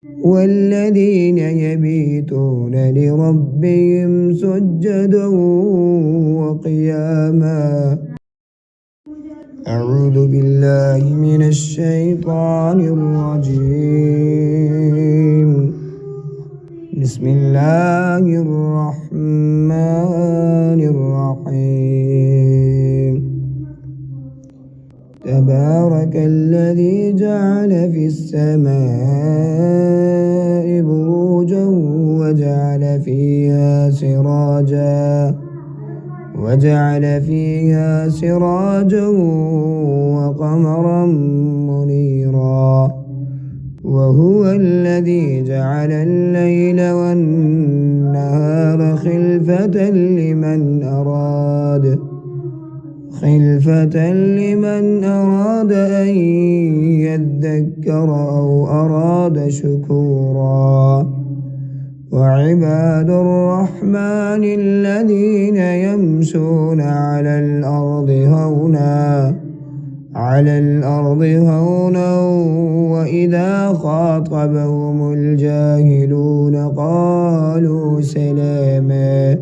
والذين يبيتون لربهم سجدا وقياما. أعوذ بالله من الشيطان الرجيم. بسم الله الرحمن الرحيم. تبارك الذي جعل في السماء بروجا وجعل فيها سراجا وقمرا منيرا. وهو الذي جعل الليل والنهار خلفة لمن أراد أن يذكر أو أراد شكورا. وعباد الرحمن الذين يمشون على الأرض هونا وإذا خاطبهم الجاهلون قالوا سلاما.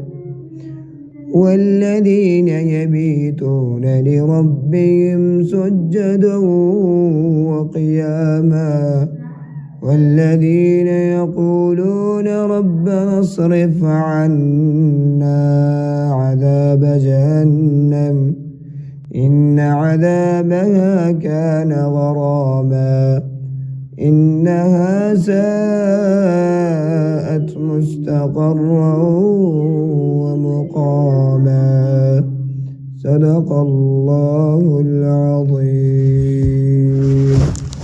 والذين يبيتون لربهم سجدا وقياما. والذين يقولون ربنا اصرف عنا عذاب جهنم إن عذابها كان غراما إنها ساءت مستقرا ومقاما. صدق الله العظيم.